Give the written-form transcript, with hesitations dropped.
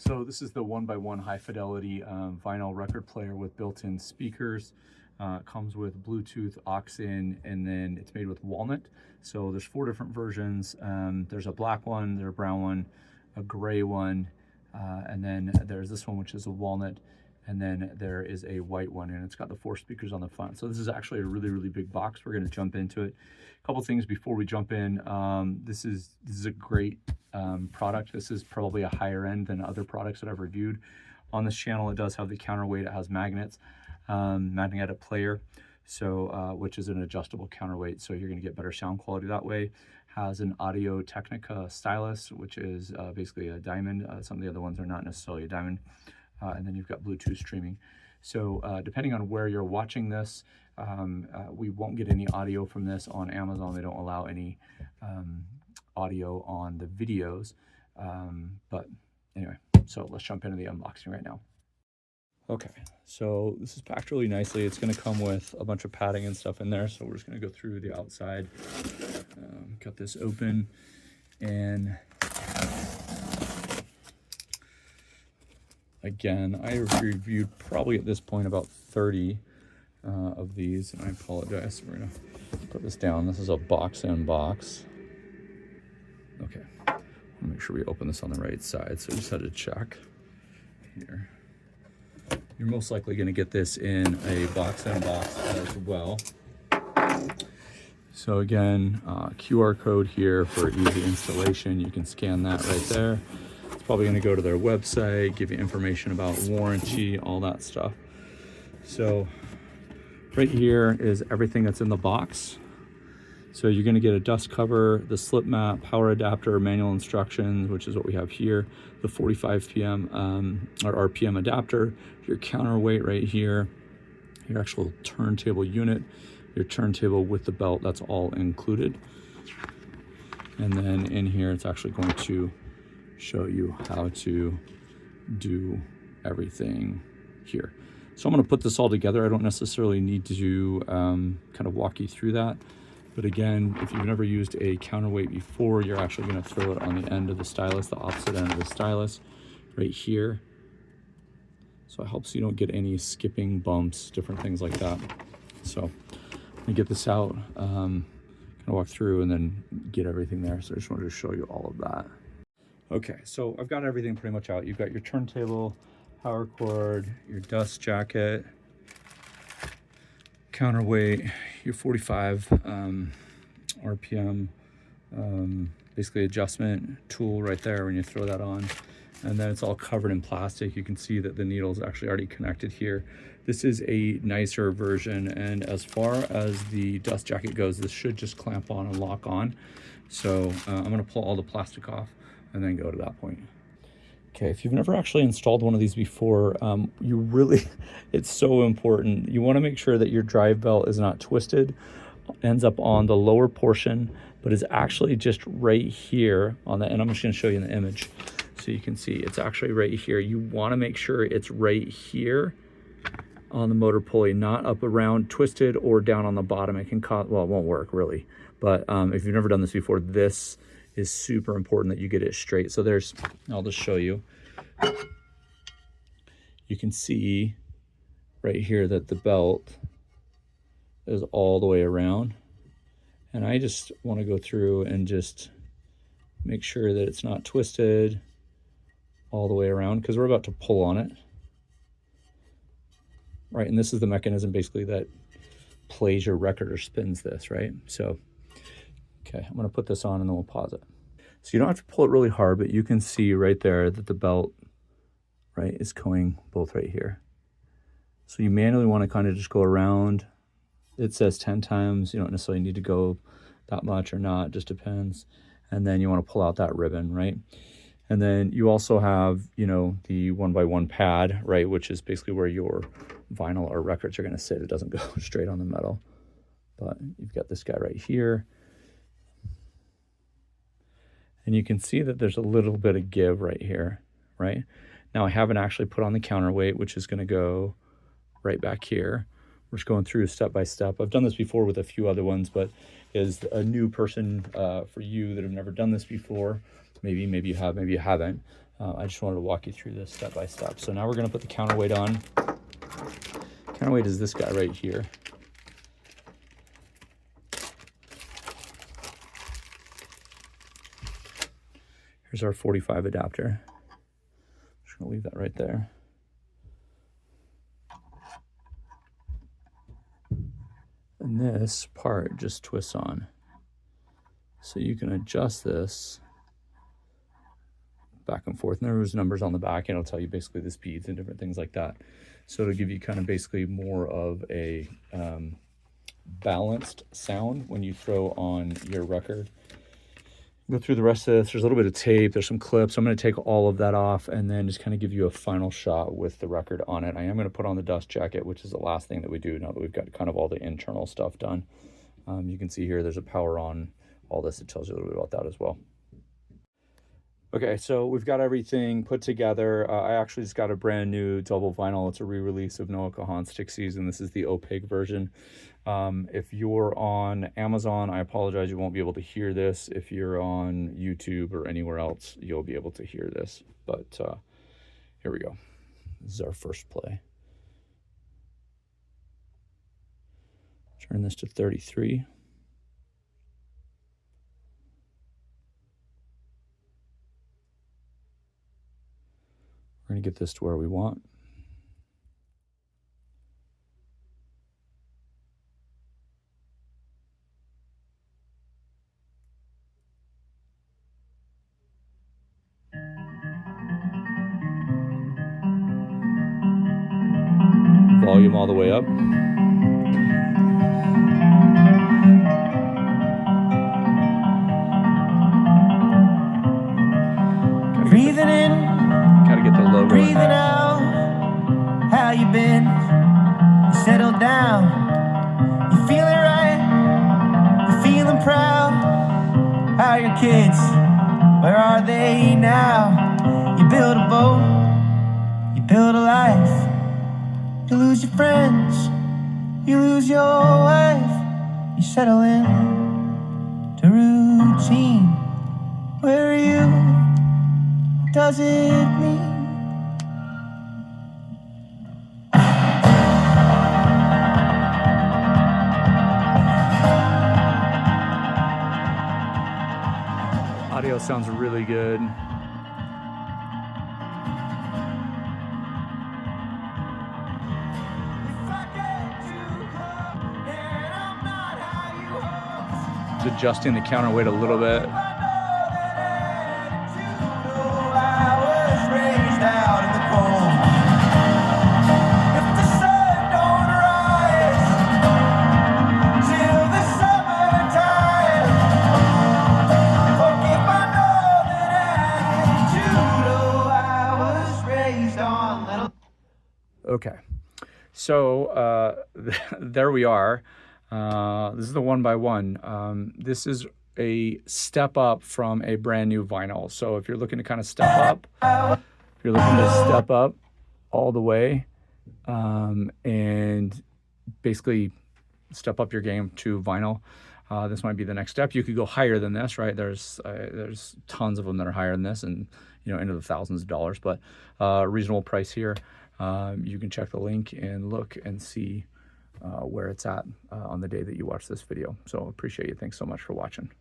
So this is the 1x1 high fidelity vinyl record player with built-in speakers. It comes with Bluetooth, aux-in, and then it's made with walnut. So there's 4 different versions. There's a black one, there's a brown one, a gray one, and then there's this one which is a walnut, and then there is a white one, and it's got the 4 speakers on the front. So this is actually a really, really big box. We're going to jump into it. A couple things before we jump in. This is a great product. This is probably a higher end than other products that I've reviewed on this channel. It does have the counterweight. It has magnets, magnetic player, so which is an adjustable counterweight, so you're going to get better sound quality that way. Has an Audio Technica stylus, which is basically a diamond. Some of the other ones are not necessarily a diamond. And then you've got Bluetooth streaming. So depending on where you're watching this, we won't get any audio from this on Amazon. They don't allow any audio on the videos. But anyway, so let's jump into the unboxing right now. Okay, so this is packed really nicely. It's going to come with a bunch of padding and stuff in there. So we're just going to go through the outside, cut this open, and again, I reviewed probably at this point about 30 of these, and I apologize. We're gonna put this down. This is a box in box. Okay, make sure we open this on the right side. So I just had to check here. You're most likely gonna get this in a box in box as well. So again, QR code here for easy installation. You can scan that right there. Probably going to go to their website, give you information about warranty, all that stuff. So right here is everything that's in the box. So you're going to get a dust cover, the slip mat, power adapter, manual instructions, which is what we have here, the 45 PM or RPM adapter, your counterweight right here, your actual turntable unit, your turntable with the belt, that's all included. And then in here, it's actually going to show you how to do everything here. So I'm going to put this all together. I don't necessarily need to kind of walk you through that. But again, if you've never used a counterweight before, you're actually going to throw it on the end of the stylus, the opposite end of the stylus, right here. So it helps you don't get any skipping bumps, different things like that. So let me get this out, kind of walk through and then get everything there. So I just wanted to show you all of that. Okay, so I've got everything pretty much out. You've got your turntable, power cord, your dust jacket, counterweight, your 45 RPM, basically adjustment tool right there when you throw that on. And then it's all covered in plastic. You can see that the needle is actually already connected here. This is a nicer version, and as far as the dust jacket goes, this should just clamp on and lock on. So I'm gonna pull all the plastic off and then go to that point. Okay, if you've never actually installed one of these before, it's so important. You wanna make sure that your drive belt is not twisted, ends up on the lower portion, but is actually just right here on the, and I'm just gonna show you in the image so you can see, it's actually right here. You wanna make sure it's right here on the motor pulley, not up around, twisted, or down on the bottom. It can cause, well, it won't work really, but if you've never done this before, this is super important that you get it straight. So there's, I'll just show you. You can see right here that the belt is all the way around. And I just want to go through and just make sure that it's not twisted all the way around, because we're about to pull on it. Right, and this is the mechanism basically that plays your record or spins this, right? So okay, I'm gonna put this on and then we'll pause it. So you don't have to pull it really hard, but you can see right there that the belt, right, is going both right here. So you manually wanna kind of just go around. It says 10 times. You don't necessarily need to go that much or not, just depends. And then you wanna pull out that ribbon, right? And then you also have, you know, the 1x1 pad, right, which is basically where your vinyl or records are gonna sit. It doesn't go straight on the metal. But you've got this guy right here. And you can see that there's a little bit of give right here, right? Now I haven't actually put on the counterweight, which is gonna go right back here. We're just going through step by step. I've done this before with a few other ones, but as a new person, for you that have never done this before, maybe you have, maybe you haven't, I just wanted to walk you through this step by step. So now we're going to put the counterweight on. Counterweight is this guy right here. Here's our 45 adapter. Just going to leave that right there. And this part just twists on. So you can adjust this back and forth. And there's numbers on the back, and it'll tell you basically the speeds and different things like that. So it'll give you kind of basically more of a balanced sound when you throw on your record. Go through the rest of this. There's a little bit of tape. There's some clips. I'm going to take all of that off and then just kind of give you a final shot with the record on it. I am going to put on the dust jacket, which is the last thing that we do now that we've got kind of all the internal stuff done. You can see here there's a power on all this. It tells you a little bit about that as well. Okay, so we've got everything put together. I actually just got a brand new double vinyl. It's a re-release of Noah Kahan's Stick Season. This is the opaque version. If you're on Amazon, I apologize, you won't be able to hear this. If you're on YouTube or anywhere else, you'll be able to hear this. But here we go. This is our first play. Turn this to 33. We're going to get this to where we want. Volume all the way up. Breathing in, Gotta get the logo. breathing out. How you been? You settled down. You feeling right? You feeling proud? How are your kids? Where are they now? You build a boat. You build a life. You lose your friends. You lose your wife. You settle in to routine. Where are you? Does it mean? Audio sounds really good. It's adjusting the counterweight a little bit. Okay, so there we are. This is the 1x1. This is a step up from a brand new vinyl. So if you're looking to kind of step up, all the way and basically step up your game to vinyl, this might be the next step. You could go higher than this, right? There's tons of them that are higher than this, and into the thousands of dollars, but reasonable price here. You can check the link and look and see where it's at on the day that you watch this video. So appreciate you. Thanks so much for watching.